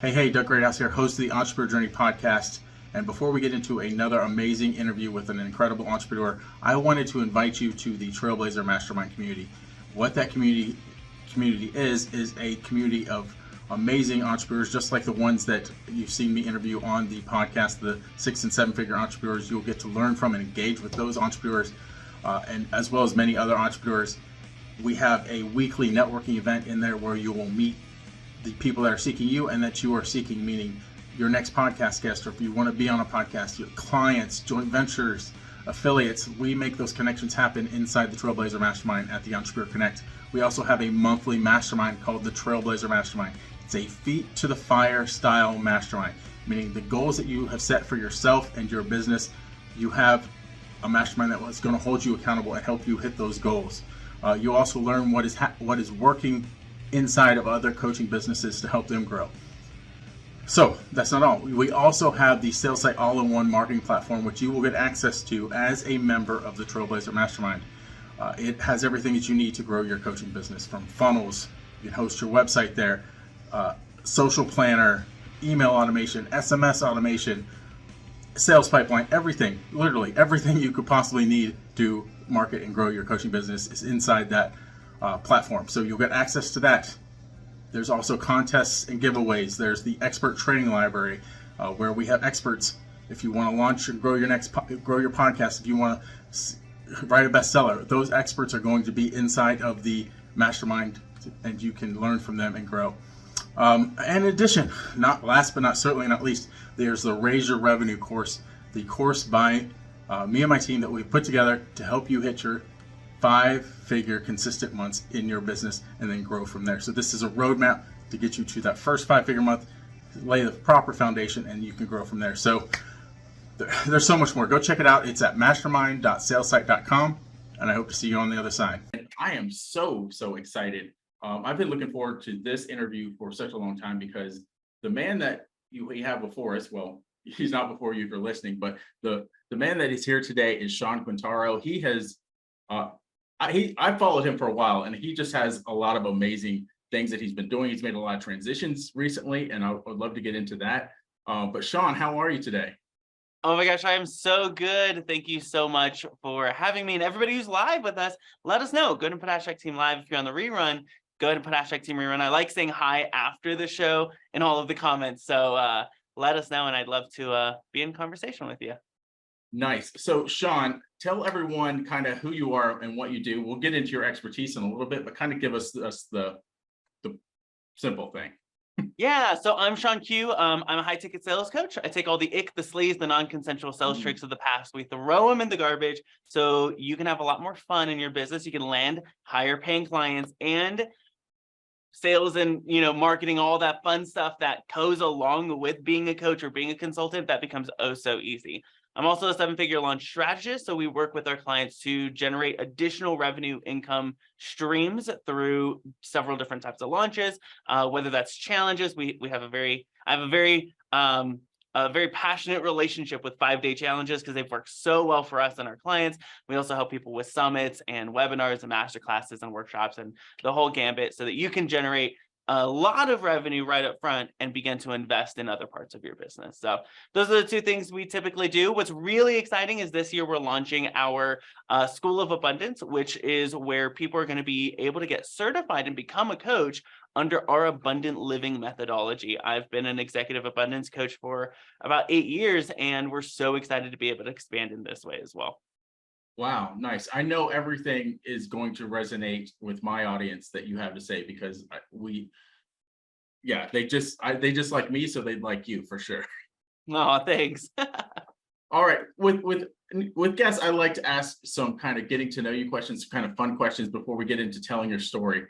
Hey, Doug Greathouse here, host of the Entrepreneur Journey podcast. And before we get into another amazing interview with an incredible entrepreneur, I wanted to invite you to the Trailblazer Mastermind community. What that community is a community of amazing entrepreneurs, just like the ones that you've seen me interview on the podcast, the 6 and 7 figure entrepreneurs. You'll get to learn from and engage with those entrepreneurs, and as well as many other entrepreneurs. We have a weekly networking event in there where you will meet the people that are seeking you and that you are seeking, meaning your next podcast guest, or if you want to be on a podcast, your clients, joint ventures, affiliates. We make those connections happen inside the Trailblazer Mastermind at the Entrepreneur Connect. We also have a monthly mastermind called the Trailblazer Mastermind. It's a feet to the fire style mastermind, meaning the goals that you have set for yourself and your business, you have a mastermind that is going to hold you accountable and help you hit those goals. You also learn what is working inside of other coaching businesses to help them grow. So that's not all. We also have the Sales Site All-in-One marketing platform, which you will get access to as a member of the Trailblazer Mastermind. It has everything that you need to grow your coaching business, from funnels, you can host your website there, social planner, email automation, SMS automation, sales pipeline, everything, literally everything you could possibly need to market and grow your coaching business is inside that platform. So you'll get access to that. There's also contests and giveaways. There's the expert training library, where we have experts. If you want to launch and grow your podcast, if you want to write a bestseller, those experts are going to be inside of the mastermind, and you can learn from them and grow. And in addition, last but certainly not least, there's the Raise Your Revenue course, the course by me and my team that we put together to help you hit your 5-figure consistent months in your business and then grow from there. So this is a roadmap to get you to that first 5-figure month, lay the proper foundation, and you can grow from there. So there's so much more. Go check it out. It's at mastermind.salesite.com, and I hope to see you on the other side. I am so excited. I've been looking forward to this interview for such a long time, because the man that we have before us, well, he's not before you if you're listening, but the man that is here today is Shawn Quintero. He has I followed him for a while, and he just has a lot of amazing things that he's been doing. He's made a lot of transitions recently, and I would love to get into that. But Shawn, how are you today? Oh my gosh, I am so good. Thank you so much for having me. And everybody who's live with us, let us know. Go ahead and put #Team Live. If you're on the rerun, go ahead and put #Team Rerun. I like saying hi after the show in all of the comments. So let us know, and I'd love to be in conversation with you. Nice. So Shawn, tell everyone kind of who you are and what you do. We'll get into your expertise in a little bit, but kind of give us the simple thing. Yeah, so I'm Shawn Q. I'm a high ticket sales coach. I take all the ick, the sleaze, the non-consensual sales tricks of the past. We throw them in the garbage so you can have a lot more fun in your business. You can land higher paying clients and sales and marketing, all that fun stuff that goes along with being a coach or being a consultant. That becomes oh so easy. I'm also a 7-figure launch strategist, so we work with our clients to generate additional revenue income streams through several different types of launches, whether that's challenges. I have a very passionate relationship with 5-day challenges because they've worked so well for us and our clients. We also help people with summits and webinars and masterclasses and workshops and the whole gambit, so that you can generate a lot of revenue right up front and begin to invest in other parts of your business. So those are the two things we typically do. What's really exciting is this year we're launching our School of Abundance, which is where people are going to be able to get certified and become a coach under our abundant living methodology. I've been an executive abundance coach for about 8 years, and we're so excited to be able to expand in this way as well. Wow, nice. I know everything is going to resonate with my audience that you have to say, because they just like me, so they'd like you for sure. No, thanks. All right, with guests, I like to ask some kind of getting to know you questions, kind of fun questions before we get into telling your story.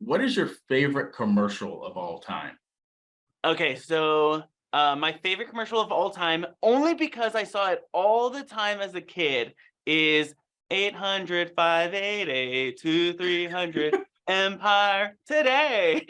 What is your favorite commercial of all time? Okay, so my favorite commercial of all time, only because I saw it all the time as a kid, is 800-588-2300 Empire Today.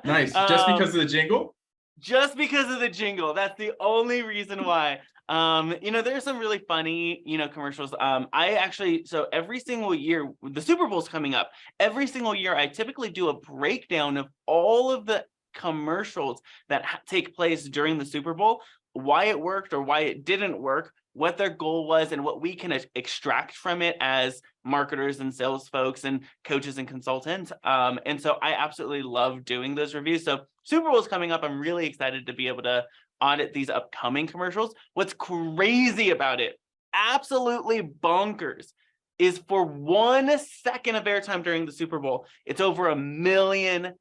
Nice. Just because of the jingle? Just because of the jingle. That's the only reason why. There's some really funny, commercials. So every single year, the Super Bowl's coming up. Every single year, I typically do a breakdown of all of the commercials that take place during the Super Bowl, why it worked or why it didn't work, what their goal was, and what we can extract from it as marketers and sales folks and coaches and consultants. And so I absolutely love doing those reviews. So Super Bowl is coming up. I'm really excited to be able to audit these upcoming commercials. What's crazy about it, absolutely bonkers, is for 1 second of airtime during the Super Bowl, it's over $1 million.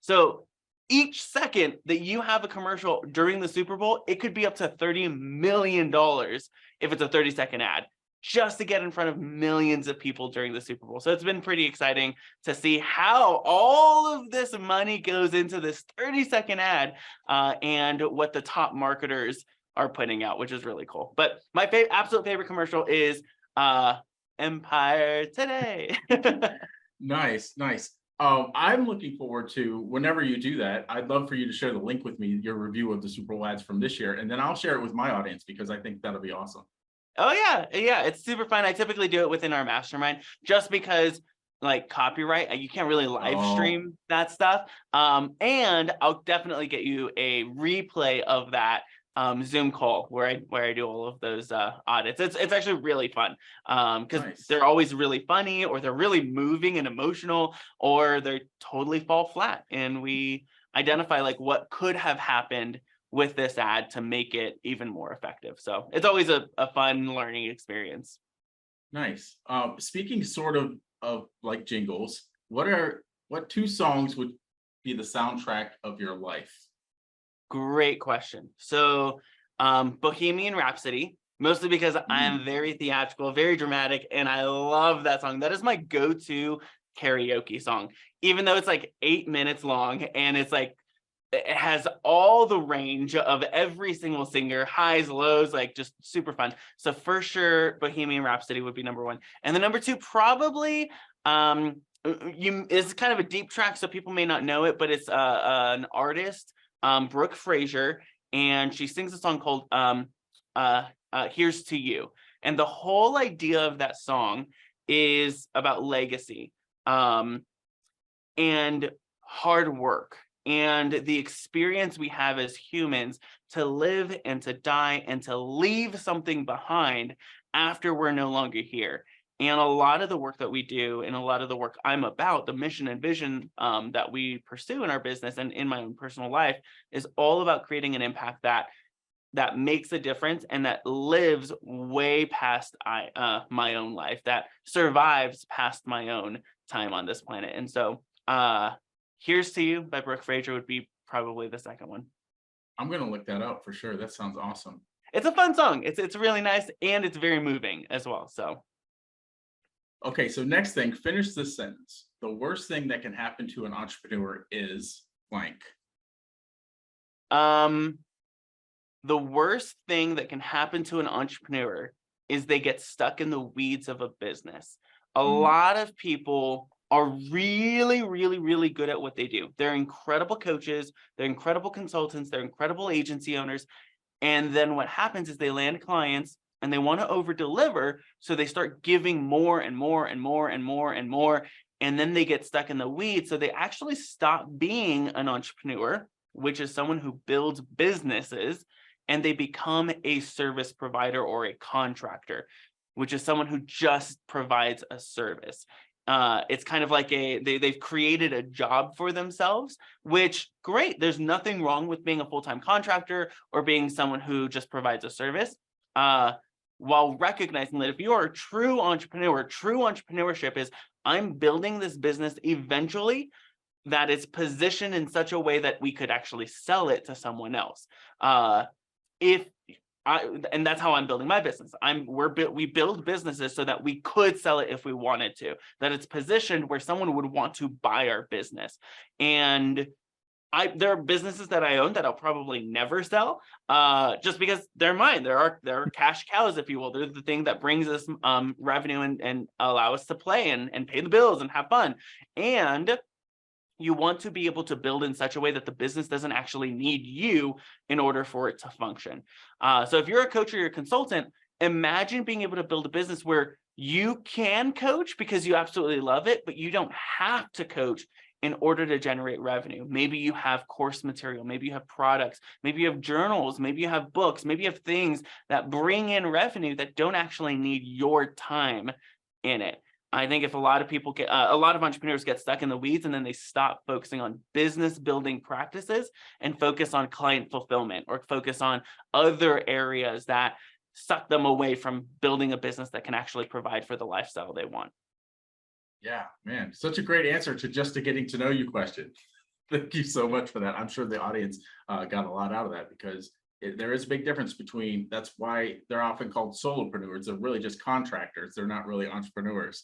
So each second that you have a commercial during the Super Bowl, it could be up to $30 million if it's a 30-second ad, just to get in front of millions of people during the Super Bowl. So it's been pretty exciting to see how all of this money goes into this 30-second ad and what the top marketers are putting out, which is really cool. But my absolute favorite commercial is Empire Today. Nice, nice. I'm looking forward to whenever you do that. I'd love for you to share the link with me, your review of the Super Bowl ads from this year, and then I'll share it with my audience because I think that'll be awesome. Oh yeah, it's super fun. I typically do it within our mastermind just because like copyright, you can't really live stream that stuff. And I'll definitely get you a replay of that Zoom call where I do all of those audits. It's actually really fun because they're always really funny, or they're really moving and emotional, or they totally fall flat, and we identify like what could have happened with this ad to make it even more effective. So it's always a fun learning experience. Nice. Speaking sort of like jingles, what 2 songs would be the soundtrack of your life? Great question. So Bohemian Rhapsody, mostly because I am very theatrical, very dramatic, and I love that song. That is my go-to karaoke song, even though it's like 8 minutes long, and it's like it has all the range of every single singer, highs, lows, like just super fun. So for sure, Bohemian Rhapsody would be number 1. And the number 2, probably, it's kind of a deep track, so people may not know it, but it's an artist, Brooke Fraser, and she sings a song called Here's to You. And the whole idea of that song is about legacy and hard work, and the experience we have as humans to live and to die and to leave something behind after we're no longer here. And a lot of the work that we do, and a lot of the work I'm about, the mission and vision that we pursue in our business and in my own personal life, is all about creating an impact that makes a difference and that lives way past my own life, that survives past my own time on this planet. And so Here's to You by Brooke Fraser would be probably the second one. I'm going to look that up for sure. That sounds awesome. It's a fun song. It's really nice, and it's very moving as well. So, okay, so next thing, finish this sentence. The worst thing that can happen to an entrepreneur is blank. The worst thing that can happen to an entrepreneur is they get stuck in the weeds of a business. A lot of people are really, really, really good at what they do. They're incredible coaches, they're incredible consultants, they're incredible agency owners. And then what happens is they land clients and they want to over deliver. So they start giving more and more and more and more and more. And then they get stuck in the weeds. So they actually stop being an entrepreneur, which is someone who builds businesses, and they become a service provider or a contractor, which is someone who just provides a service. It's kind of like they've created a job for themselves, which great. There's nothing wrong with being a full-time contractor or being someone who just provides a service. While recognizing that if you are a true entrepreneur, true entrepreneurship is I'm building this business eventually that is positioned in such a way that we could actually sell it to someone else. And that's how I'm building my business. We build businesses so that we could sell it if we wanted to, that it's positioned where someone would want to buy our business. And there are businesses that I own that I'll probably never sell, just because they're mine. There are cash cows, if you will. They're the thing that brings us revenue and allow us to play and pay the bills and have fun. And you want to be able to build in such a way that the business doesn't actually need you in order for it to function. So if you're a coach or you're a consultant, imagine being able to build a business where you can coach because you absolutely love it, but you don't have to coach in order to generate revenue. Maybe you have course material, maybe you have products, maybe you have journals, maybe you have books, maybe you have things that bring in revenue that don't actually need your time in it. I think if a lot of people get, a lot of entrepreneurs get stuck in the weeds and then they stop focusing on business building practices and focus on client fulfillment or focus on other areas that suck them away from building a business that can actually provide for the lifestyle they want. Yeah, man, such a great answer to just a getting to know you question. Thank you so much for that. I'm sure the audience got a lot out of that because there is a big difference between, that's why they're often called solopreneurs. They're really just contractors. They're not really entrepreneurs.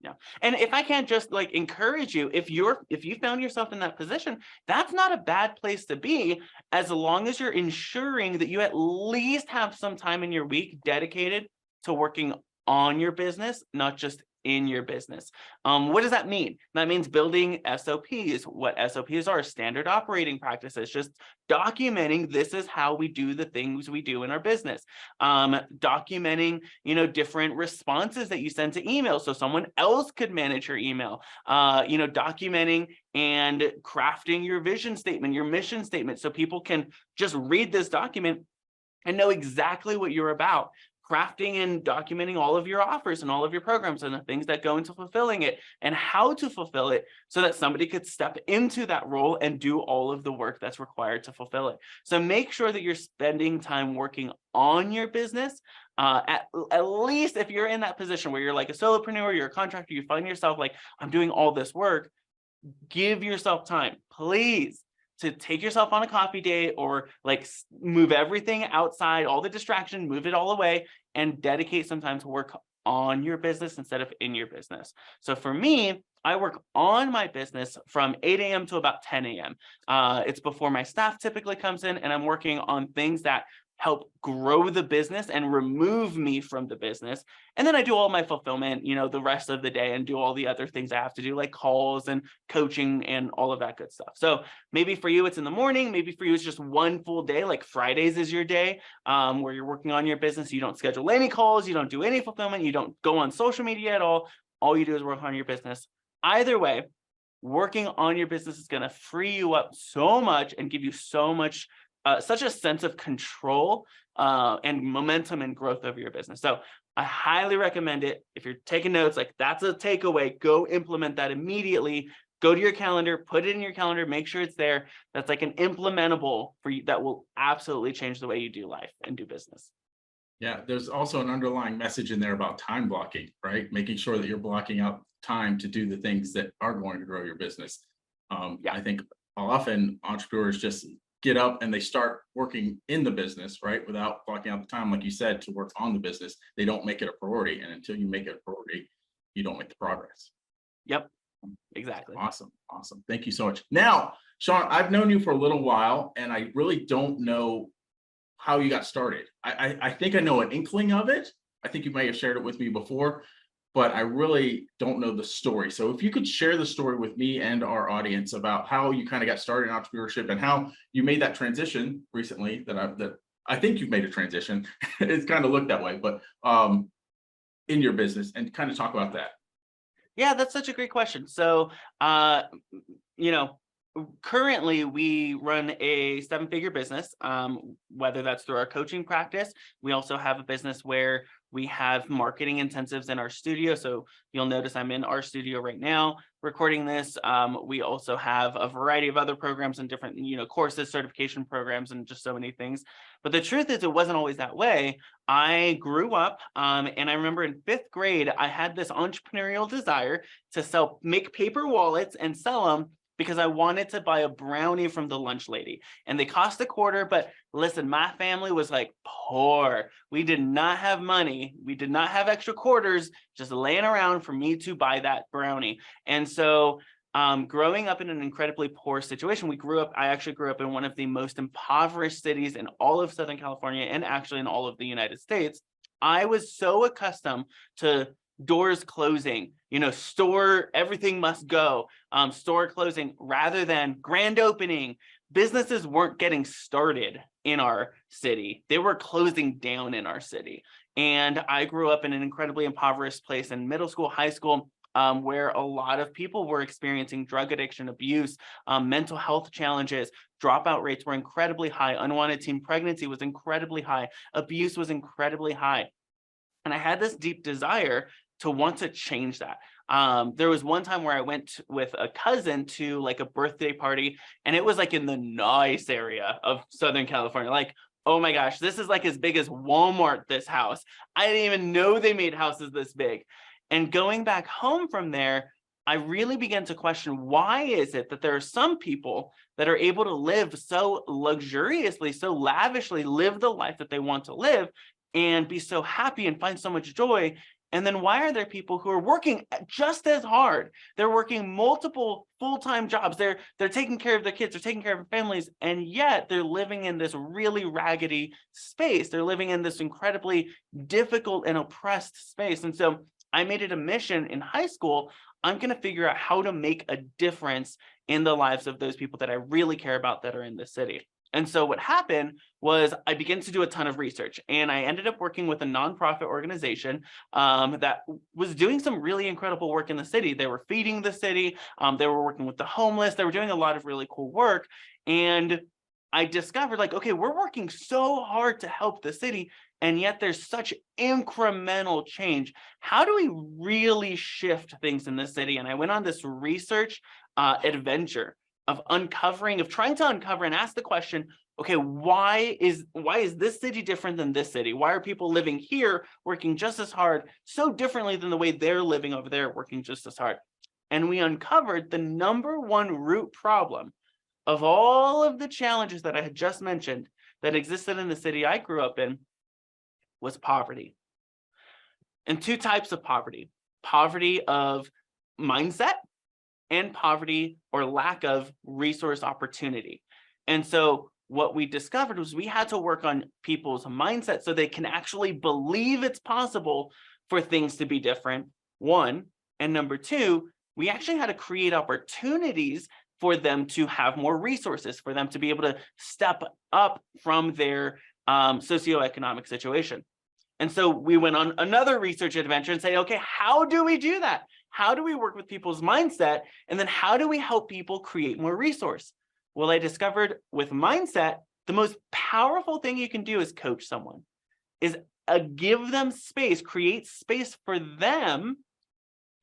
Yeah. And if I can't just like encourage you, if you found yourself in that position, that's not a bad place to be, as long as you're ensuring that you at least have some time in your week dedicated to working on your business, not just in your business. What does that mean? That means building SOPs. What SOPs are: standard operating practices, just documenting this is how we do the things we do in our business. Documenting, different responses that you send to email so someone else could manage your email. Documenting and crafting your vision statement, your mission statement, so people can just read this document and know exactly what you're about. Crafting and documenting all of your offers and all of your programs and the things that go into fulfilling it and how to fulfill it so that somebody could step into that role and do all of the work that's required to fulfill it. So make sure that you're spending time working on your business. At least if you're in that position where you're like a solopreneur, you're a contractor, you find yourself like, I'm doing all this work, give yourself time, please, to take yourself on a coffee date or like move everything outside, all the distraction, move it all away and dedicate some time to work on your business instead of in your business. So for me, I work on my business from 8 a.m. to about 10 a.m. It's before my staff typically comes in, and I'm working on things that help grow the business and remove me from the business. And then I do all my fulfillment, the rest of the day and do all the other things I have to do, like calls and coaching and all of that good stuff. So maybe for you, it's in the morning. Maybe for you, it's just one full day, like Fridays is your day where you're working on your business. You don't schedule any calls. You don't do any fulfillment. You don't go on social media at all. All you do is work on your business. Either way, working on your business is going to free you up so much and give you so much such a sense of control and momentum and growth over your business. So I highly recommend it. If you're taking notes, like that's a takeaway, go implement that immediately. Go to your calendar, put it in your calendar, make sure it's there. That's like an implementable for you that will absolutely change the way you do life and do business. Yeah, there's also an underlying message in there about time blocking, right? Making sure that you're blocking out time to do the things that are going to grow your business. I think often entrepreneurs just get up and they start working in the business, right? Without blocking out the time, like you said, to work on the business. They don't make it a priority. And until you make it a priority, you don't make the progress. Yep, exactly. Awesome. Awesome. Thank you so much. Now, Shawn, I've known you for a little while and I really don't know how you got started. I think I know an inkling of it. I think you may have shared it with me before, but I really don't know the story. So if you could share the story with me and our audience about how you kind of got started in entrepreneurship and how you made that transition recently, that I think you've made a transition. It's kind of looked that way, but in your business, and kind of talk about that. Yeah, that's such a great question. So, currently we run a 7-figure business, whether that's through our coaching practice. We also have a business where we have marketing intensives in our studio. So you'll notice I'm in our studio right now recording this. We also have a variety of other programs and different, courses, certification programs, and just so many things. But the truth is, it wasn't always that way. I grew up, and I remember in 5th grade, I had this entrepreneurial desire to make paper wallets and sell them, because I wanted to buy a brownie from the lunch lady, and they cost $0.25. But listen, my family was like poor. We did not have money. We did not have extra quarters just laying around for me to buy that brownie. And so growing up in an incredibly poor situation, I actually grew up in one of the most impoverished cities in all of Southern California and actually in all of the United States. I was so accustomed to doors closing, store, everything must go, store closing, rather than grand opening. Businesses weren't getting started in our city. They were closing down in our city. And I grew up in an incredibly impoverished place in middle school, high school. where a lot of people were experiencing drug addiction, abuse, mental health challenges. Dropout rates were incredibly high. Unwanted teen pregnancy was incredibly high. Abuse was incredibly high. And I had this deep desire to want to change that. There was one time where I went with a cousin to like a birthday party, and it was like in the nice area of Southern California. Like, oh my gosh, this is like as big as Walmart, this house. I didn't even know they made houses this big. And going back home from there, I really began to question, why is it that there are some people that are able to live so luxuriously, so lavishly, live the life that they want to live and be so happy and find so much joy? And then why are there people who are working just as hard? They're working multiple full-time jobs. They're taking care of their kids, they're taking care of their families, and yet they're living in this really raggedy space. They're living in this incredibly difficult and oppressed space. And so I made it a mission in high school. I'm going to figure out how to make a difference in the lives of those people that I really care about that are in the city. And so what happened was I began to do a ton of research, and I ended up working with a nonprofit organization that was doing some really incredible work in the city. They were feeding the city. They were working with the homeless. They were doing a lot of really cool work. And I discovered, like, okay, we're working so hard to help the city, and yet there's such incremental change. How do we really shift things in the city? And I went on this research adventure of trying to uncover and ask the question, okay, why is this city different than this city? Why are people living here working just as hard, so differently than the way they're living over there, working just as hard? And we uncovered the number one root problem of all of the challenges that I had just mentioned that existed in the city I grew up in was poverty. And two types of poverty: poverty of mindset and poverty or lack of resource opportunity. And so what we discovered was we had to work on people's mindset so they can actually believe it's possible for things to be different, one. And number two, we actually had to create opportunities for them to have more resources, for them to be able to step up from their socioeconomic situation. And so we went on another research adventure and say, okay, how do we do that? How do we work with people's mindset? And then how do we help people create more resource? Well, I discovered with mindset, the most powerful thing you can do is coach someone, is give them space, create space for them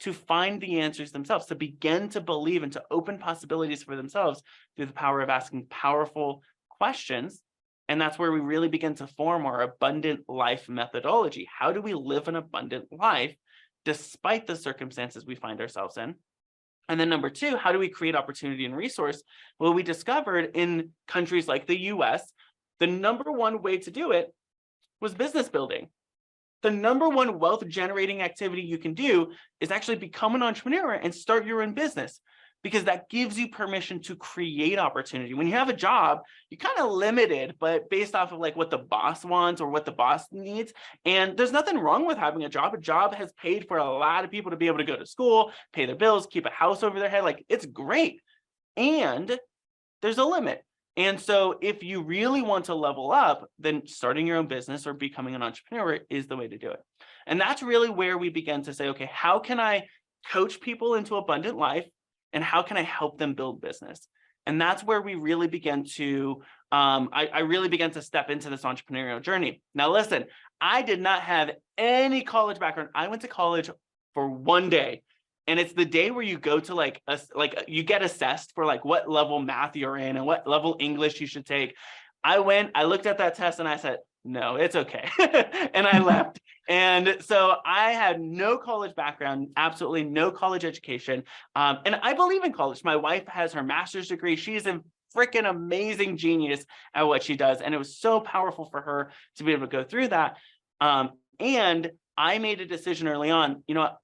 to find the answers themselves, to begin to believe and to open possibilities for themselves through the power of asking powerful questions. And that's where we really begin to form our abundant life methodology. How do we live an abundant life despite the circumstances we find ourselves in? And then number two, how do we create opportunity and resource? Well, we discovered in countries like the US, the number one way to do it was business building. The number one wealth generating activity you can do is actually become an entrepreneur and start your own business, because that gives you permission to create opportunity. When you have a job, you're kind of limited, but based off of like what the boss wants or what the boss needs. And there's nothing wrong with having a job. A job has paid for a lot of people to be able to go to school, pay their bills, keep a house over their head. Like, it's great. And there's a limit. And so if you really want to level up, then starting your own business or becoming an entrepreneur is the way to do it. And that's really where we began to say, okay, how can I coach people into abundant life? And how can I help them build business? And that's where we really began to, I really began to step into this entrepreneurial journey. Now, listen, I did not have any college background. I went to college for one day. And it's the day where you go to you get assessed for like what level math you're in and what level English you should take. I went, I looked at that test and I said, no, it's okay. And I left. And so I had no college background, absolutely no college education. And I believe in college. My wife has her master's degree. She's a freaking amazing genius at what she does. And it was so powerful for her to be able to go through that. And I made a decision early on, you know,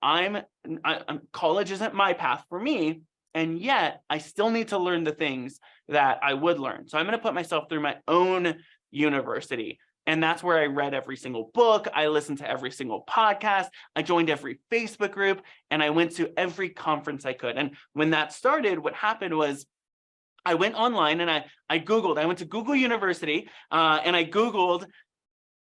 college isn't my path for me. And yet I still need to learn the things that I would learn. So I'm going to put myself through my own university. And that's where I read every single book. I listened to every single podcast. I joined every Facebook group, and I went to every conference I could. And when that started, what happened was I went online and I Googled. I went to Google University and I Googled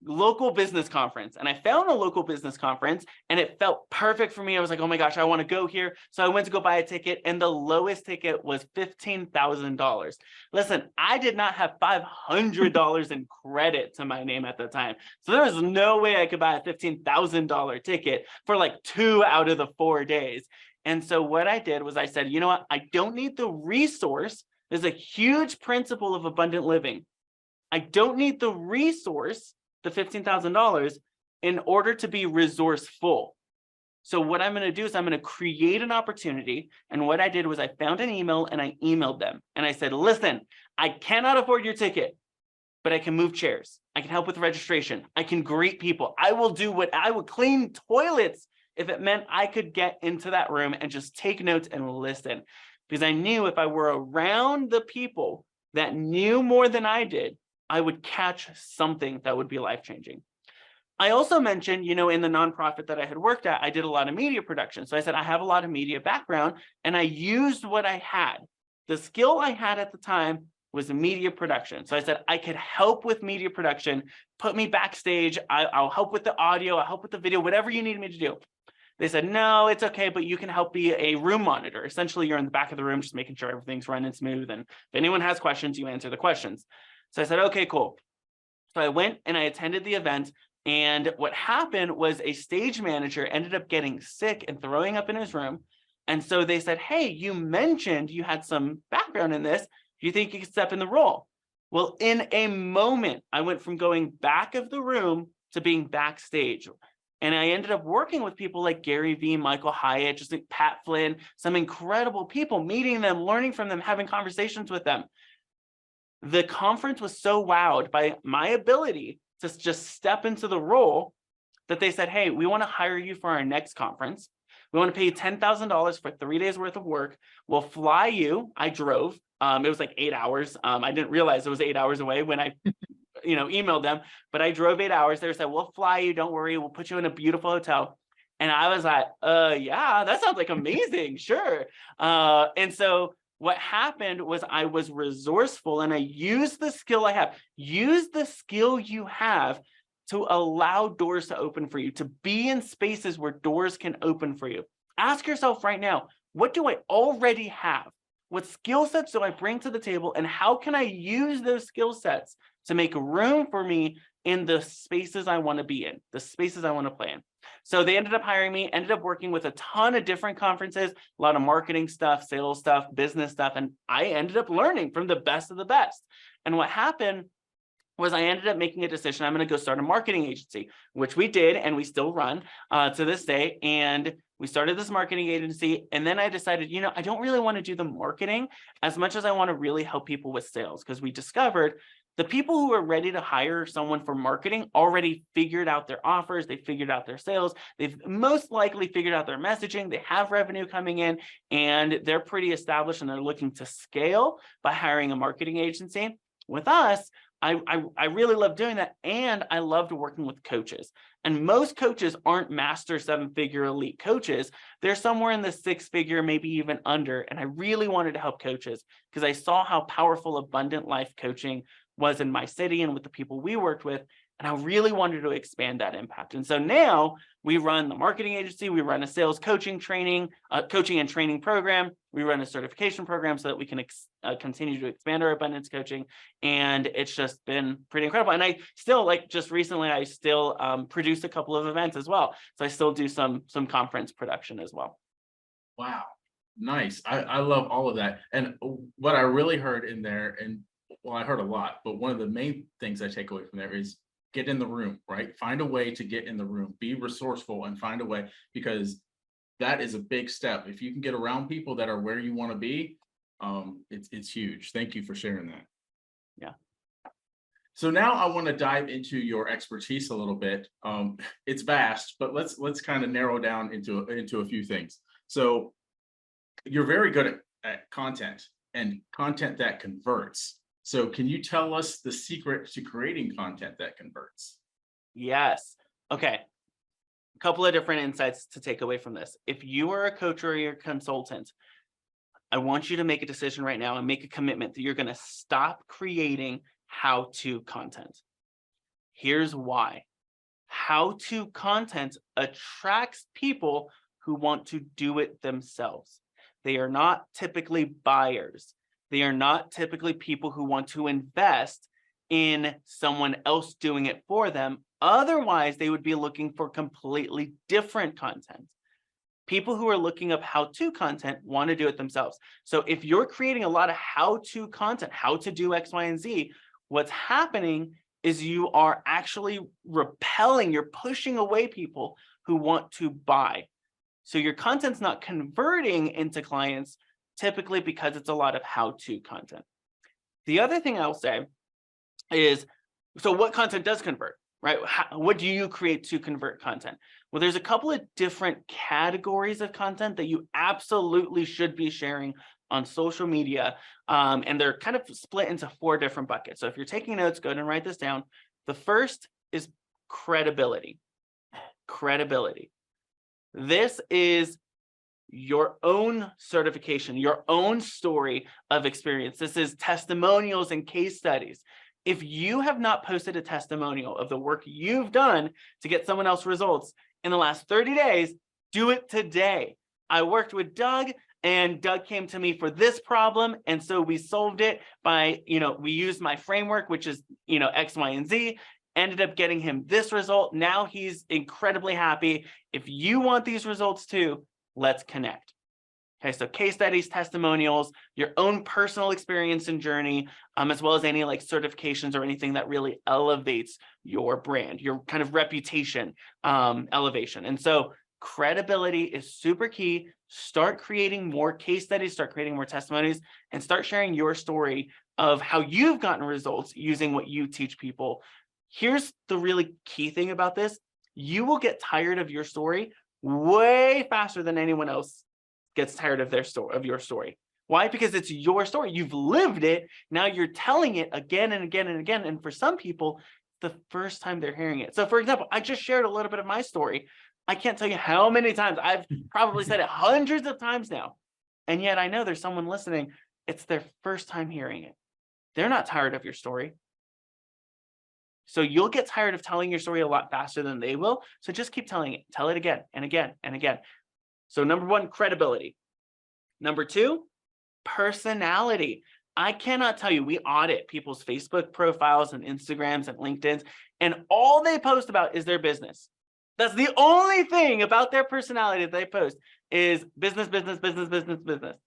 local business conference. And I found a local business conference and it felt perfect for me. I was like, oh my gosh, I want to go here. So I went to go buy a ticket and the lowest ticket was $15,000. Listen, I did not have $500 in credit to my name at the time. So there was no way I could buy a $15,000 ticket for like 2 out of the 4 days. And so what I did was I said, you know what? I don't need the resource. There's a huge principle of abundant living. I don't need the resource, the $15,000, in order to be resourceful. So what I'm going to do is I'm going to create an opportunity. And what I did was I found an email and I emailed them. And I said, listen, I cannot afford your ticket, but I can move chairs. I can help with registration. I can greet people. I will do what I would clean toilets if it meant I could get into that room and just take notes and listen. Because I knew if I were around the people that knew more than I did, I would catch something that would be life-changing. I also mentioned, in the nonprofit that I had worked at, I did a lot of media production. So I said, I have a lot of media background, and I used what I had. The skill I had at the time was media production. So I said, I could help with media production, put me backstage, I'll help with the audio, I'll help with the video, whatever you need me to do. They said, no, it's okay, but you can help be a room monitor. Essentially, you're in the back of the room, just making sure everything's running smooth. And if anyone has questions, you answer the questions. So I said, okay, cool. So I went and I attended the event. And what happened was a stage manager ended up getting sick and throwing up in his room. And so they said, hey, you mentioned you had some background in this. Do you think you could step in the role? Well, in a moment, I went from going back of the room to being backstage. And I ended up working with people like Gary Vee, Michael Hyatt, just like Pat Flynn, some incredible people, meeting them, learning from them, having conversations with them. The conference was so wowed by my ability to just step into the role that they said, hey, we want to hire you for our next conference. We want to pay you $10,000 for 3 days worth of work. We'll fly you. I drove. It was like 8 hours. I didn't realize it was 8 hours away when I emailed them, but I drove 8 hours. They said, we'll fly you. Don't worry. We'll put you in a beautiful hotel. And I was like, yeah, that sounds like amazing. Sure. And so what happened was I was resourceful and I used the skill I have. Use the skill you have to allow doors to open for you, to be in spaces where doors can open for you. Ask yourself right now, what do I already have? What skill sets do I bring to the table? And how can I use those skill sets to make room for me in the spaces I want to be in, the spaces I want to play in? So they ended up hiring me, ended up working with a ton of different conferences, a lot of marketing stuff, sales stuff, business stuff. And I ended up learning from the best of the best. And what happened was I ended up making a decision. I'm going to go start a marketing agency, which we did, and we still run to this day. And we started this marketing agency. And then I decided, I don't really want to do the marketing as much as I want to really help people with sales, because we discovered the people who are ready to hire someone for marketing already figured out their offers. They figured out their sales. They've most likely figured out their messaging. They have revenue coming in, and they're pretty established, and they're looking to scale by hiring a marketing agency. With us, I really love doing that, and I loved working with coaches. And most coaches aren't master 7-figure elite coaches. They're somewhere in the 6-figure, maybe even under. And I really wanted to help coaches because I saw how powerful abundant life coaching was in my city and with the people we worked with. And I really wanted to expand that impact. And so now we run the marketing agency, we run a sales coaching and training program. We run a certification program so that we can continue to expand our abundance coaching. And it's just been pretty incredible. And I still, just recently, I still produce a couple of events as well. So I still do some conference production as well. Wow. Nice. I love all of that. And what I really heard in there, and well, I heard a lot, but one of the main things I take away from there is get in the room, right? Find a way to get in the room, be resourceful and find a way, because that is a big step. If you can get around people that are where you want to be, it's huge. Thank you for sharing that. Yeah. So now I want to dive into your expertise a little bit. It's vast, but let's kind of narrow down into a few things. So you're very good at content and content that converts. So can you tell us the secret to creating content that converts? Yes. Okay. A couple of different insights to take away from this. If you are a coach or you're a consultant, I want you to make a decision right now and make a commitment that you're going to stop creating how-to content. Here's why. How-to content attracts people who want to do it themselves. They are not typically buyers. They are not typically people who want to invest in someone else doing it for them. Otherwise, they would be looking for completely different content. People who are looking up how-to content want to do it themselves. So if you're creating a lot of how-to content, how to do X, Y, and Z, what's happening is you are actually repelling, you're pushing away people who want to buy. So your content's not converting into clients, typically because it's a lot of how-to content. The other thing I'll say is, so what content does convert, right? What do you create to convert content? Well, there's a couple of different categories of content that you absolutely should be sharing on social media. And they're kind of split into 4 different buckets. So if you're taking notes, go ahead and write this down. The first is credibility. Credibility. This is your own certification, your own story of experience. This is testimonials and case studies. If you have not posted a testimonial of the work you've done to get someone else results in the last 30 days, do it today. I worked with Doug, and Doug came to me for this problem. And so we solved it by, we used my framework, which is, X, Y, and Z, ended up getting him this result. Now he's incredibly happy. If you want these results too, let's connect. Okay, so case studies, testimonials, your own personal experience and journey, as well as any like certifications or anything that really elevates your brand, your kind of reputation elevation. And so credibility is super key. Start creating more case studies, start creating more testimonies, and start sharing your story of how you've gotten results using what you teach people. Here's the really key thing about this. You will get tired of your story way faster than anyone else gets tired of your story. Why? Because it's your story. You've lived it. Now you're telling it again and again and again. And for some people, the first time they're hearing it. So for example, I just shared a little bit of my story. I can't tell you how many times. I've probably said it hundreds of times now. And yet I know there's someone listening. It's their first time hearing it. They're not tired of your story. So you'll get tired of telling your story a lot faster than they will. So just keep telling it. Tell it again and again and again. So number 1, credibility. Number 2, personality. I cannot tell you, we audit people's Facebook profiles and Instagrams and LinkedIn's, and all they post about is their business. That's the only thing about their personality that they post is business, business, business, business, business.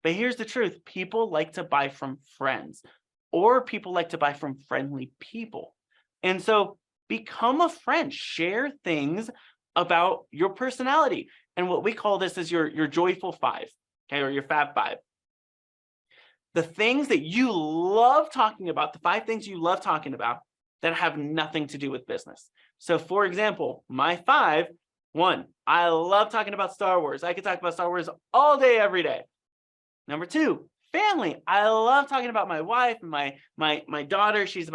But here's the truth. People like to buy from friends, or people like to buy from friendly people. And so become a friend, share things about your personality. And what we call this is your joyful 5, okay, or your Fab 5. The things that you love talking about, the 5 things you love talking about that have nothing to do with business. So for example, my 5, 1, I love talking about Star Wars. I could talk about Star Wars all day, every day. Number 2, family. I love talking about my wife and my daughter. She's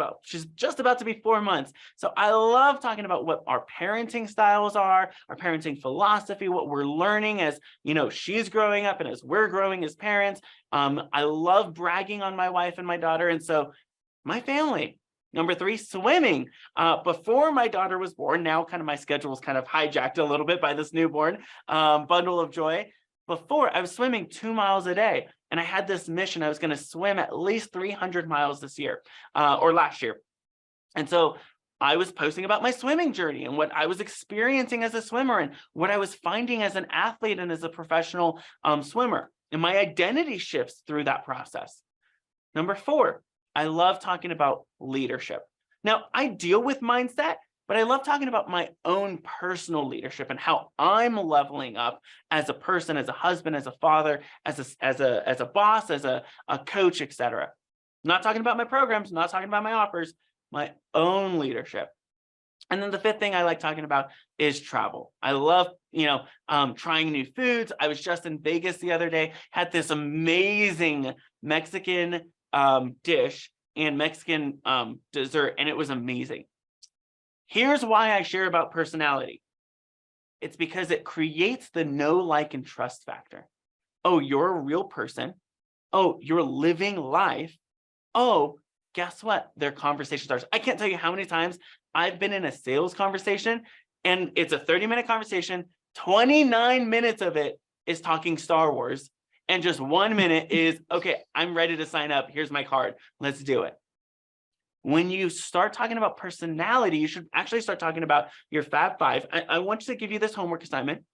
just about to be 4 months. So I love talking about what our parenting styles are, our parenting philosophy, what we're learning as, she's growing up and as we're growing as parents. I love bragging on my wife and my daughter. And so my family. Number 3, swimming. Before my daughter was born, now kind of my schedule was kind of hijacked a little bit by this newborn bundle of joy. Before, I was swimming 2 miles a day, and I had this mission. I was going to swim at least 300 miles this year or last year. And so I was posting about my swimming journey and what I was experiencing as a swimmer and what I was finding as an athlete and as a professional swimmer. And my identity shifts through that process. Number 4, I love talking about leadership. Now, I deal with mindset, but I love talking about my own personal leadership and how I'm leveling up as a person, as a husband, as a father, as a boss, as a coach, etc. Not talking about my programs, not talking about my offers, my own leadership. And then the 5th thing I like talking about is travel. I love, trying new foods. I was just in Vegas the other day, had this amazing Mexican dish and Mexican dessert, and it was amazing. Here's why I share about personality. It's because it creates the know, like, and trust factor. Oh, you're a real person. Oh, you're living life. Oh, guess what? Their conversation starts. I can't tell you how many times I've been in a sales conversation and it's a 30-minute conversation. 29 minutes of it is talking Star Wars. And just 1 minute is, okay, I'm ready to sign up. Here's my card. Let's do it. When you start talking about personality, you should actually start talking about your Fab Five. I want you to give you this homework assignment.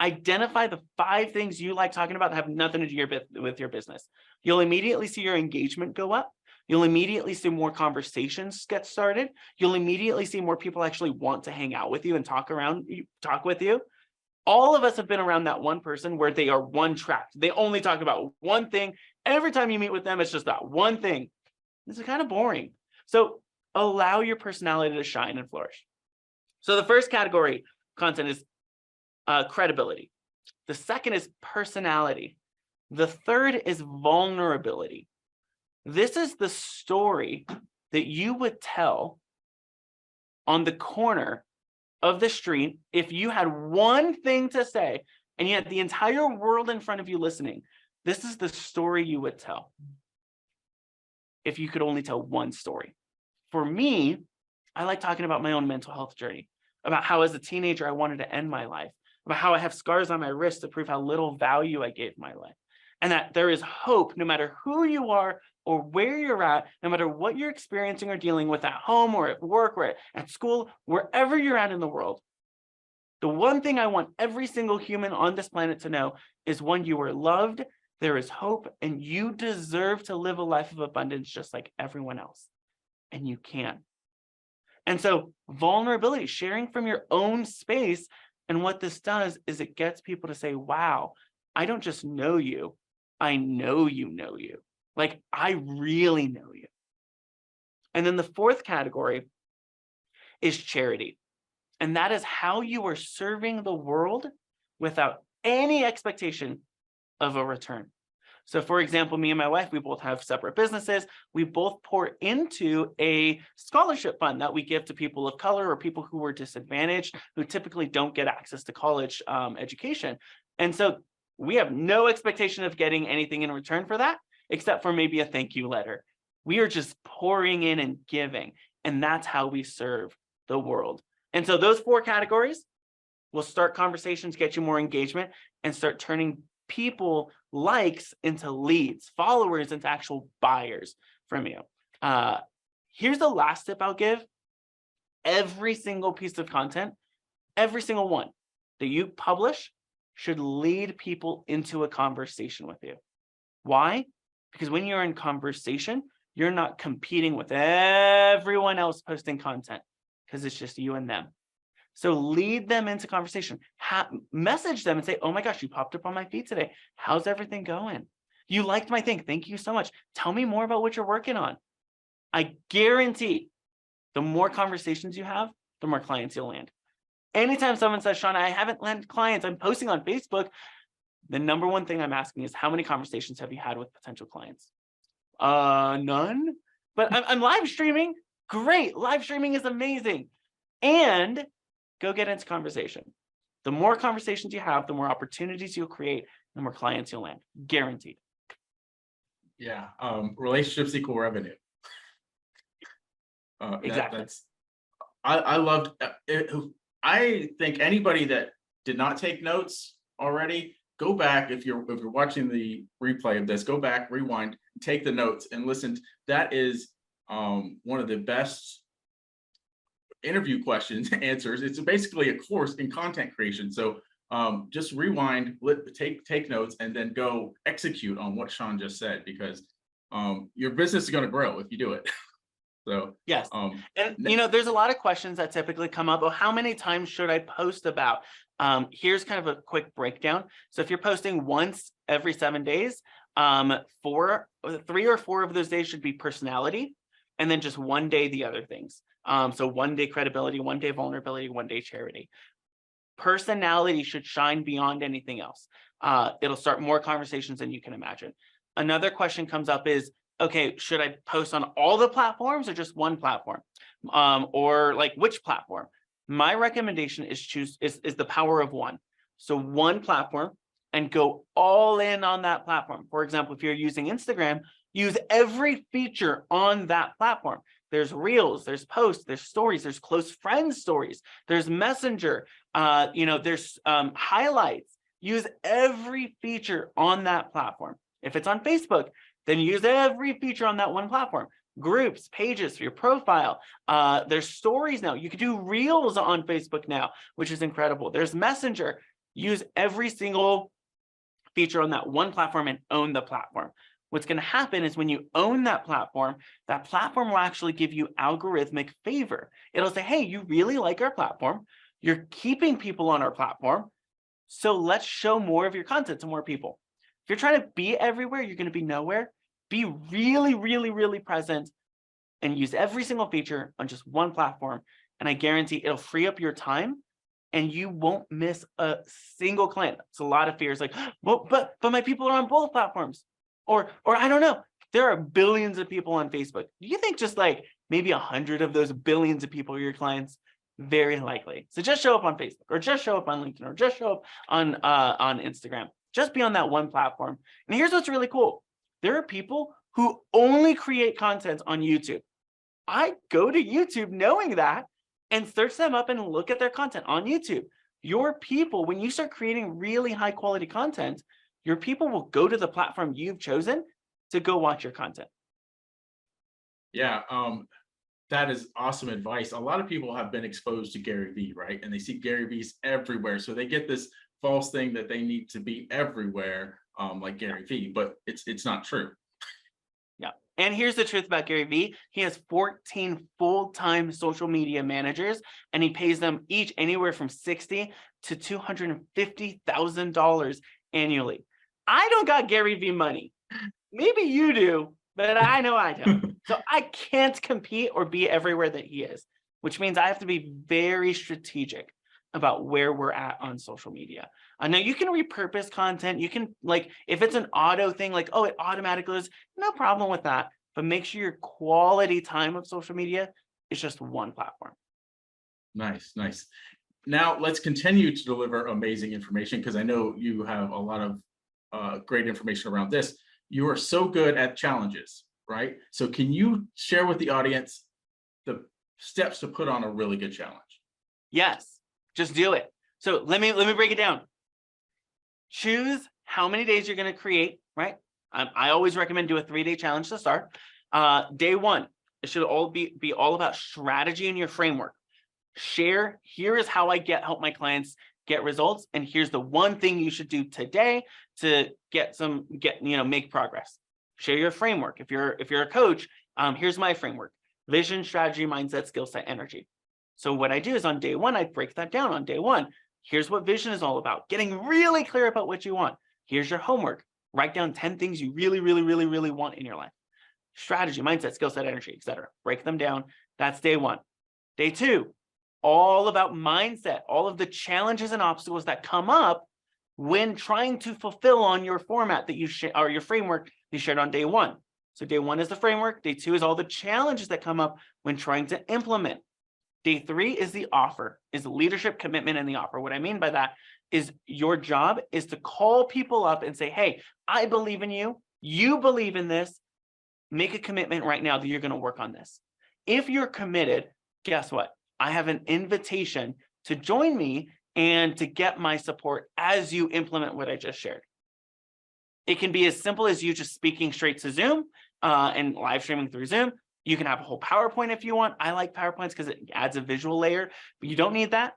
Identify the 5 things you like talking about that have nothing to do with your business. You'll immediately see your engagement go up. You'll immediately see more conversations get started. You'll immediately see more people actually want to hang out with you and talk with you. All of us have been around that one person where they are one track. They only talk about one thing. Every time you meet with them, it's just that one thing. This is kind of boring. So allow your personality to shine and flourish. So the first category content is credibility. The second is personality. The third is vulnerability. This is the story that you would tell on the corner of the street if you had one thing to say and you had the entire world in front of you listening. This is the story you would tell if you could only tell one story. For me, I like talking about my own mental health journey, about how as a teenager I wanted to end my life, about how I have scars on my wrist to prove how little value I gave my life, and that there is hope no matter who you are or where you're at, no matter what you're experiencing or dealing with at home or at work or at school, wherever you're at in the world. The one thing I want every single human on this planet to know is, one, you are loved, there is hope, and you deserve to live a life of abundance just like everyone else. And you can. And so vulnerability, sharing from your own space, and what this does is it gets people to say, wow, I don't just know you, I know you know you. Like, I really know you. And then the fourth category is charity. And that is how you are serving the world without any expectation of a return. So for example, me and my wife, we both have separate businesses. We both pour into a scholarship fund that we give to people of color or people who are disadvantaged, who typically don't get access to college education. And so we have no expectation of getting anything in return for that, except for maybe a thank you letter. We are just pouring in and giving, and that's how we serve the world. And so those 4 categories will start conversations, get you more engagement, and start turning people likes into leads, followers into actual buyers from you. Here's the last tip I'll give. Every single piece of content, every single one that you publish should lead people into a conversation with you. Why? Because when you're in conversation, you're not competing with everyone else posting content, because it's just you and them. So lead them into conversation. Message them and say, oh my gosh, you popped up on my feed today. How's everything going? You liked my thing. Thank you so much. Tell me more about what you're working on. I guarantee the more conversations you have, the more clients you'll land. Anytime someone says, Shawn, I haven't landed clients, I'm posting on Facebook, the number one thing I'm asking is, how many conversations have you had with potential clients? None. But I'm live streaming. Great. Live streaming is amazing. And go get into conversation. The more conversations you have, the more opportunities you'll create, the more clients you'll land. Guaranteed. Yeah. Relationships equal revenue. Exactly. I loved it. I think anybody that did not take notes already, go back. If you're watching the replay of this, go back, rewind, take the notes and listen. That is one of the best interview questions answers. It's basically a course in content creation. So just rewind, take notes, and then go execute on what Shawn just said, because your business is going to grow if you do it. So yes. And there's a lot of questions that typically come up. Oh, how many times should I post about? Here's kind of a quick breakdown. So if you're posting once every 7 days, 3 or 4 of those days should be personality, and then just 1 day the other things. So 1 day credibility, 1 day vulnerability, 1 day charity. Personality should shine beyond anything else. It'll start more conversations than you can imagine. Another question comes up is, okay, should I post on all the platforms or just one platform? Or like which platform? My recommendation is is the power of one. So one platform, and go all in on that platform. For example, if you're using Instagram, Use every feature on that platform. There's reels, there's posts, there's stories, there's close friend stories, there's messenger, there's highlights. Use every feature on that platform. If it's on Facebook, then use every feature on that one platform. Groups, pages for your profile. There's stories now. You can do reels on Facebook now, which is incredible. There's Messenger. Use every single feature on that one platform and own the platform. What's going to happen is when you own that platform will actually give you algorithmic favor. It'll say, hey, you really like our platform. You're keeping people on our platform. So let's show more of your content to more people. If you're trying to be everywhere, you're going to be nowhere. Be really, really, really present and use every single feature on just one platform. And I guarantee it'll free up your time and you won't miss a single client. It's a lot of fears like, well, but my people are on both platforms. Or I don't know, there are billions of people on Facebook. Do you think just like maybe 100 of those billions of people are your clients? Very likely. So just show up on Facebook or just show up on LinkedIn or just show up on Instagram. Just be on that one platform. And here's what's really cool. There are people who only create content on YouTube. I go to YouTube knowing that and search them up and look at their content on YouTube. Your people, when you start creating really high quality content, your people will go to the platform you've chosen to go watch your content. Yeah, that is awesome advice. A lot of people have been exposed to Gary Vee, right? And they see Gary Vee's everywhere. So they get this false thing that they need to be everywhere, like Gary Vee, but it's not true. Yeah. And here's the truth about Gary Vee. He has 14 full-time social media managers, and he pays them each anywhere from $60,000 to $250,000 annually. I don't got Gary Vee money. Maybe you do, but I know I don't. So I can't compete or be everywhere that he is, which means I have to be very strategic about where we're at on social media. Now you can repurpose content. You can, like, if it's an auto thing, like, oh, it automatically is, no problem with that. But make sure your quality time of social media is just one platform. Nice, nice. Now let's continue to deliver amazing information because I know you have a lot of great information around this. You are so good at challenges, right? So can you share with the audience the steps to put on a really good challenge? Yes, just do it. So let me break it down. Choose how many days you're going to create, right? I always recommend do a 3-day challenge to start. Day one, it should all be all about strategy in your framework. Share, here is how I help my clients get results, and here's the one thing you should do today to make progress. Share your framework. If you're a coach, here's my framework: vision, strategy, mindset, skill set, energy. So what I do is on day one, I break that down. On day one, here's what vision is all about: getting really clear about what you want. Here's your homework: write down 10 things you really, really, really, really want in your life. Strategy, mindset, skill set, energy, etc. Break them down. That's day one. Day two, all about mindset, all of the challenges and obstacles that come up when trying to fulfill on your format that you or your framework you shared on day one. So day one is the framework. Day two is all the challenges that come up when trying to implement. Day three is the offer, is leadership, commitment, and the offer. What I mean by that is your job is to call people up and say, hey, I believe in you. You believe in this. Make a commitment right now that you're going to work on this. If you're committed, guess what? I have an invitation to join me and to get my support as you implement what I just shared. It can be as simple as you just speaking straight to Zoom and live streaming through Zoom. You can have a whole PowerPoint if you want. I like PowerPoints because it adds a visual layer, but you don't need that.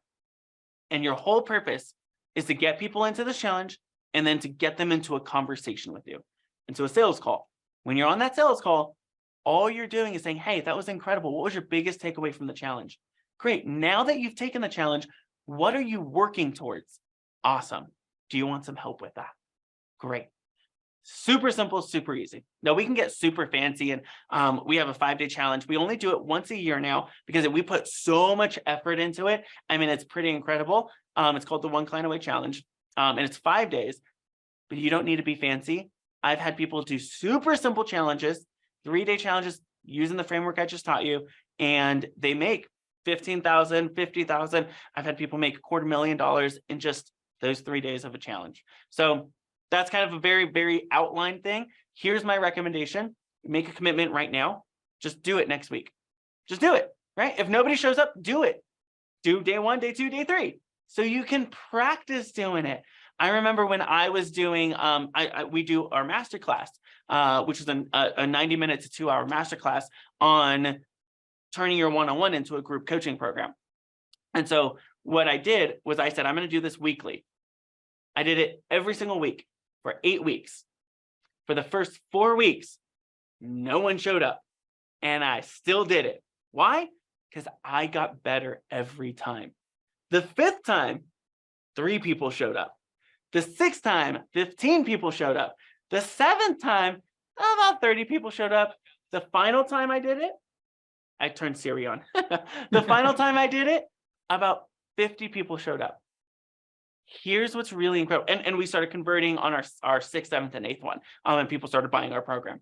And your whole purpose is to get people into the challenge and then to get them into a conversation with you, into a sales call. When you're on that sales call, all you're doing is saying, hey, that was incredible. What was your biggest takeaway from the challenge? Great. Now that you've taken the challenge, what are you working towards? Awesome. Do you want some help with that? Great. Super simple, super easy. Now we can get super fancy, and we have a 5-day challenge. We only do it once a year now because we put so much effort into it. I mean, it's pretty incredible. It's called the One Client Away Challenge, and it's 5 days, but you don't need to be fancy. I've had people do super simple challenges, 3-day challenges using the framework I just taught you, and they make $15,000, $50,000. I've had people make $250,000 in just those 3 days of a challenge. So that's kind of a very, very outlined thing. Here's my recommendation. make a commitment right now. Just do it next week. Just do it, right? If nobody shows up, do it. Do day 1, day 2, day 3. So you can practice doing it. I remember when I was doing, we do our masterclass, which is a 90-minute to 2-hour masterclass on turning your one-on-one into a group coaching program. And so what I did was I said, I'm going to do this weekly. I did it every single week for 8 weeks. For the first 4 weeks, no one showed up, and I still did it. Why? Because I got better every time. The 5th time, 3 people showed up. The 6th time, 15 people showed up. The 7th time, about 30 people showed up. The final time I did it, I turned Siri on. The final time I did it, about 50 people showed up. Here's what's really incredible. And we started converting on our 6th, 7th, and 8th one. And people started buying our program.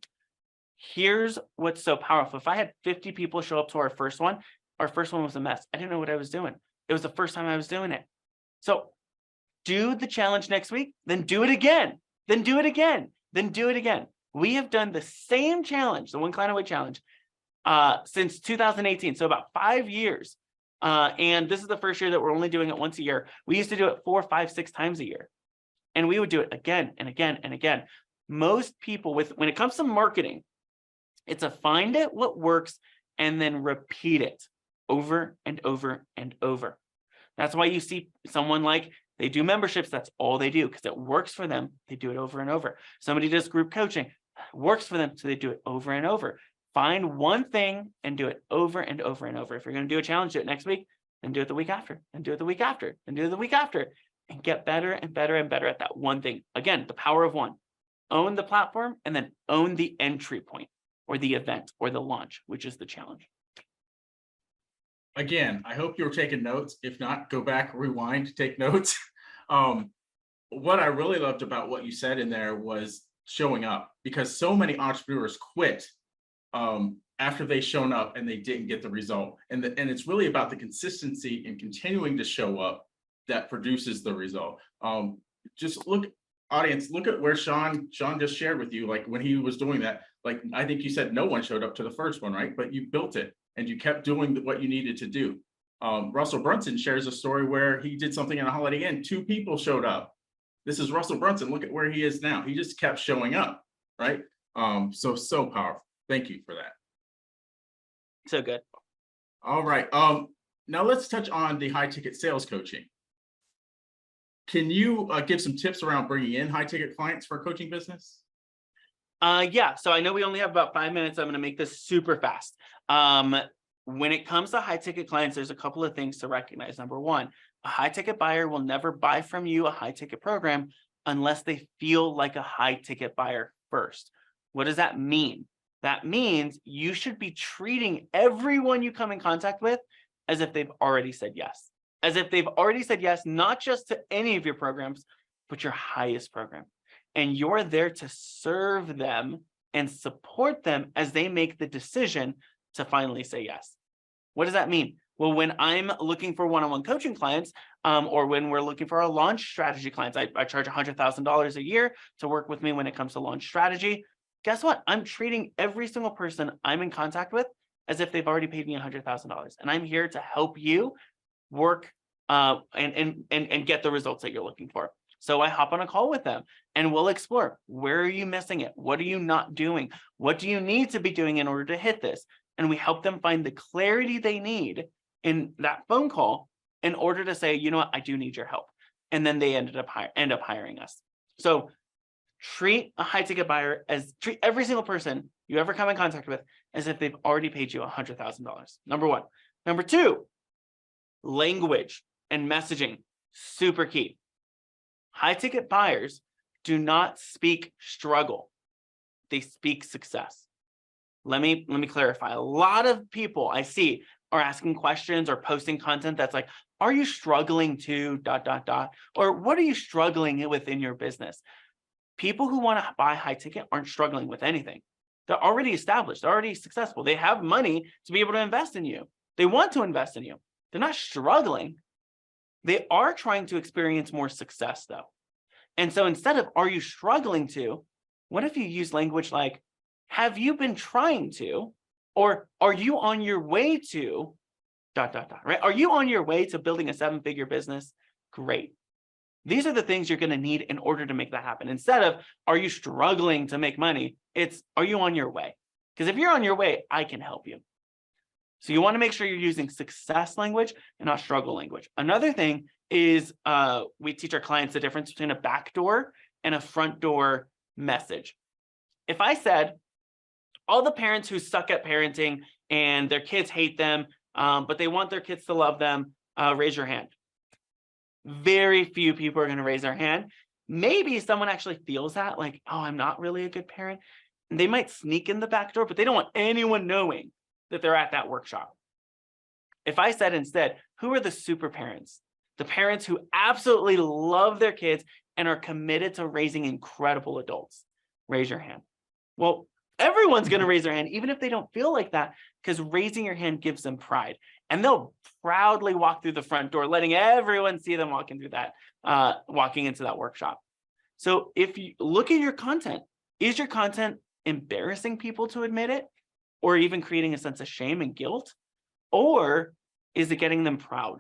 Here's what's so powerful. If I had 50 people show up to our first one was a mess. I didn't know what I was doing. It was the first time I was doing it. So do the challenge next week, then do it again, then do it again, then do it again. We have done the same challenge, the One Client Away challenge, since 2018. So about 5 years. And this is the first year that we're only doing it once a year. We used to do it 4, 5, 6 times a year. And we would do it again and again and again. Most people when it comes to marketing, it's a find it what works and then repeat it over and over and over. That's why you see someone like they do memberships. That's all they do because it works for them. They do it over and over. Somebody does group coaching, works for them. So they do it over and over. Find one thing and do it over and over and over. If you're going to do a challenge, do it next week, then do it the week after, and do it the week after, and do it the week after, and get better and better and better at that one thing. Again, the power of one. Own the platform and then own the entry point or the event or the launch, which is the challenge. Again, I hope you were taking notes. If not, go back, rewind, take notes. What I really loved about what you said in there was showing up, because so many entrepreneurs quit after they shown up and they didn't get the result. And it's really about the consistency and continuing to show up that produces the result. Just look, audience, look at where Shawn just shared with you, like when he was doing that, like I think you said no one showed up to the first one, right? But you built it and you kept doing what you needed to do. Russell Brunson shares a story where he did something in a Holiday Inn, 2 people showed up. This is Russell Brunson. Look at where he is now. He just kept showing up, right? So powerful. Thank you for that. So good. All right. Now let's touch on the high ticket sales coaching. Can you give some tips around bringing in high ticket clients for a coaching business? Yeah. So I know we only have about 5 minutes. I'm going to make this super fast. When it comes to high ticket clients, there's a couple of things to recognize. Number one, a high ticket buyer will never buy from you a high ticket program unless they feel like a high ticket buyer first. What does that mean? That means you should be treating everyone you come in contact with as if they've already said yes. As if they've already said yes, not just to any of your programs, but your highest program. And you're there to serve them and support them as they make the decision to finally say yes. What does that mean? Well, when I'm looking for one-on-one coaching clients, or when we're looking for our launch strategy clients, I charge $100,000 a year to work with me when it comes to launch strategy. Guess what? I'm treating every single person I'm in contact with as if they've already paid me $100,000. And I'm here to help you work and get the results that you're looking for. So I hop on a call with them and we'll explore, where are you missing it? What are you not doing? What do you need to be doing in order to hit this? And we help them find the clarity they need in that phone call in order to say, you know what, I do need your help. And then they end up hiring us. So treat a high ticket buyer treat every single person you ever come in contact with as if they've already paid you $100,000. Number one. Number two, language and messaging, super key. High ticket buyers do not speak struggle. They speak success. Let me clarify. A lot of people I see are asking questions or posting content that's like, are you struggling to ... Or what are you struggling with in your business? People who want to buy high ticket aren't struggling with anything. They're already established. They're already successful. They have money to be able to invest in you. They want to invest in you. They're not struggling. They are trying to experience more success though. And so instead of, are you struggling to, what if you use language like, Have you been trying to, or are you on your way to, right? Are you on your way to building a 7-figure business? Great. These are the things you're going to need in order to make that happen. Instead of, are you struggling to make money? It's, are you on your way? Because if you're on your way, I can help you. So you want to make sure you're using success language and not struggle language. Another thing is we teach our clients the difference between a backdoor and a front door message. If I said, all the parents who suck at parenting and their kids hate them, but they want their kids to love them, raise your hand. Very few people are going to raise their hand. Maybe someone actually feels that, like, oh, I'm not really a good parent. And they might sneak in the back door, but they don't want anyone knowing that they're at that workshop. If I said instead, who are the super parents? The parents who absolutely love their kids and are committed to raising incredible adults. Raise your hand. Well, everyone's going to raise their hand, even if they don't feel like that, because raising your hand gives them pride. And they'll proudly walk through the front door, letting everyone see them walking through that, walking into that workshop. So if you look at your content, is your content embarrassing people to admit it, or even creating a sense of shame and guilt? Or is it getting them proud,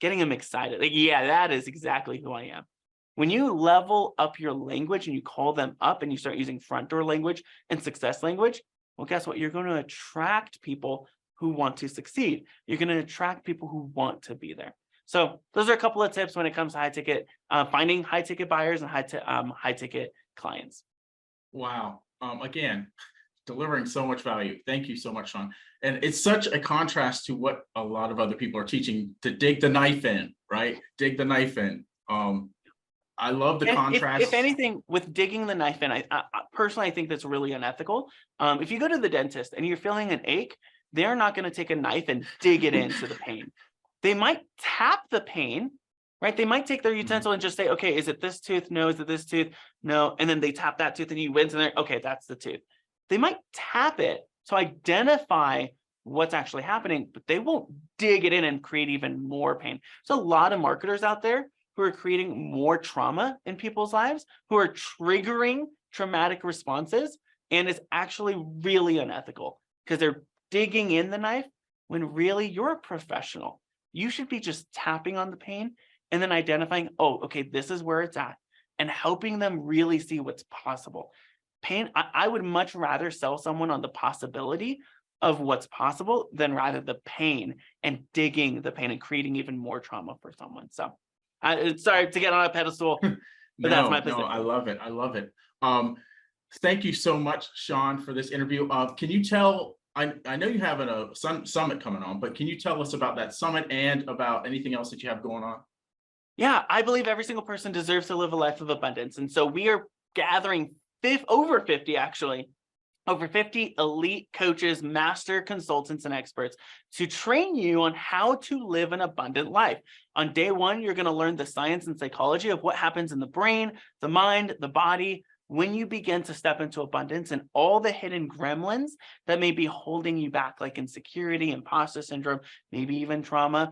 getting them excited? Like, yeah, that is exactly who I am. When you level up your language and you call them up and you start using front door language and success language, well, guess what? You're going to attract people who want to succeed. You're going to attract people who want to be there. So those are a couple of tips when it comes to high ticket, finding high ticket buyers and high ticket clients. Wow. Again, delivering so much value. Thank you so much, Shawn. And it's such a contrast to what a lot of other people are teaching, to dig the knife in, right? Dig the knife in. I love the contrast. If anything, with digging the knife in, I personally, I think that's really unethical. If you go to the dentist and you're feeling an ache, they're not going to take a knife and dig it into the pain. They might tap the pain, right? They might take their utensil and just say, okay, is it this tooth? No. Is it this tooth? No. And then they tap that tooth and you wince and they're, okay, that's the tooth. They might tap it to identify what's actually happening, but they won't dig it in and create even more pain. So a lot of marketers out there who are creating more trauma in people's lives, who are triggering traumatic responses, and it's actually really unethical because they're digging in the knife when really you're a professional. You should be just tapping on the pain and then identifying, oh, okay, this is where it's at, and helping them really see what's possible. Pain, I would much rather sell someone on the possibility of what's possible than rather the pain and digging the pain and creating even more trauma for someone. So sorry to get on a pedestal, but that's my position. No, I love it. I love it. Thank you so much, Shawn, for this interview. Can you tell, I know you have a summit coming on, but can you tell us about that summit and about anything else that you have going on? Yeah, I believe every single person deserves to live a life of abundance. And so we are gathering over 50 elite coaches, master consultants, and experts to train you on how to live an abundant life. On day one, you're going to learn the science and psychology of what happens in the brain, the mind, the body, when you begin to step into abundance, and all the hidden gremlins that may be holding you back, like insecurity, imposter syndrome, maybe even trauma.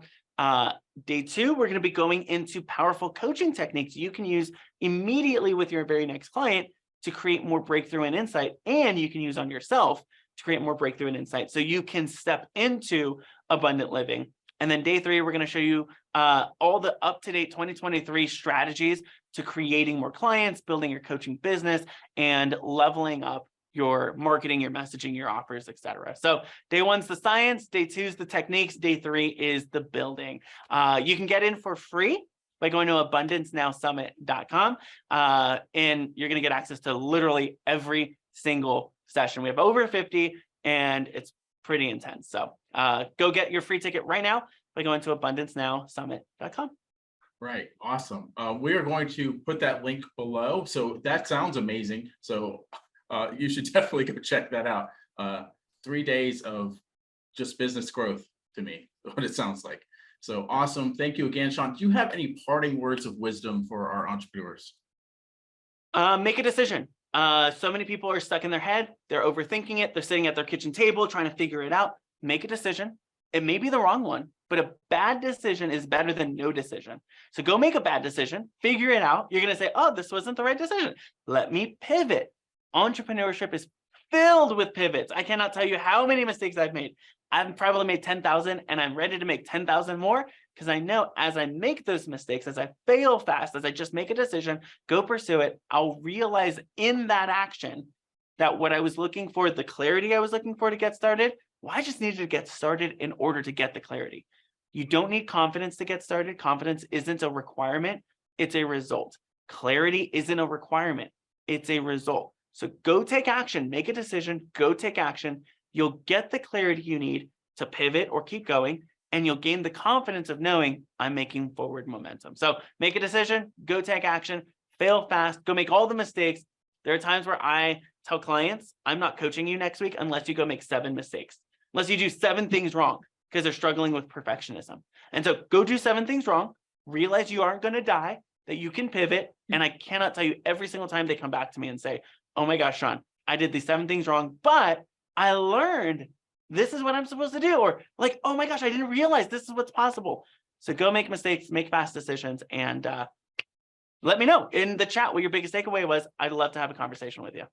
Day two, we're going to be going into powerful coaching techniques you can use immediately with your very next client to create more breakthrough and insight, and you can use on yourself to create more breakthrough and insight so you can step into abundant living. And then day three, we're going to show you all the up-to-date 2023 strategies to creating more clients, building your coaching business, and leveling up your marketing, your messaging, your offers, etc. So day one's the science, day two's the techniques, day three is the building. You can get in for free by going to abundancenowsummit.com, and you're going to get access to literally every single session. We have over 50, and it's pretty intense. So go get your free ticket right now by going to abundancenowsummit.com. Right. Awesome. We are going to put that link below. So that sounds amazing. So you should definitely go check that out. 3 days of just business growth to me, what it sounds like. So awesome. Thank you again, Shawn. Do you have any parting words of wisdom for our entrepreneurs? Make a decision. So many people are stuck in their head. They're overthinking it. They're sitting at their kitchen table trying to figure it out. Make a decision. It may be the wrong one, but a bad decision is better than no decision. So go make a bad decision, figure it out. You're going to say, oh, this wasn't the right decision. Let me pivot. Entrepreneurship is filled with pivots. I cannot tell you how many mistakes I've made. I've probably made 10,000 and I'm ready to make 10,000 more because I know as I make those mistakes, as I fail fast, as I just make a decision, go pursue it, I'll realize in that action that what I was looking for, the clarity I was looking for to get started, well, I just needed to get started in order to get the clarity. You don't need confidence to get started. Confidence isn't a requirement, it's a result. Clarity isn't a requirement, it's a result. So go take action, make a decision, go take action. You'll get the clarity you need to pivot or keep going, and you'll gain the confidence of knowing I'm making forward momentum. So make a decision, go take action, fail fast, go make all the mistakes. There are times where I tell clients, I'm not coaching you next week unless you go make 7 mistakes, unless you do 7 things wrong because they're struggling with perfectionism. And so go do 7 things wrong, realize you aren't going to die, that you can pivot. And I cannot tell you every single time they come back to me and say, oh my gosh, Shawn, I did these 7 things wrong, but I learned this is what I'm supposed to do. Or like, oh my gosh, I didn't realize this is what's possible. So go make mistakes, make fast decisions, and let me know in the chat what your biggest takeaway was. I'd love to have a conversation with you.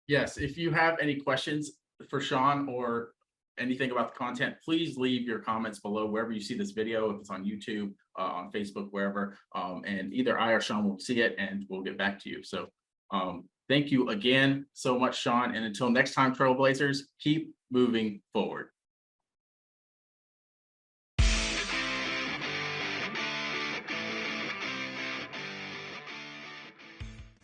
Yes, if you have any questions for Shawn or anything about the content, please leave your comments below wherever you see this video, if it's on YouTube, on Facebook, wherever, and either I or Shawn will see it and we'll get back to you. So thank you again so much, Shawn, and until next time, Trailblazers, keep moving forward.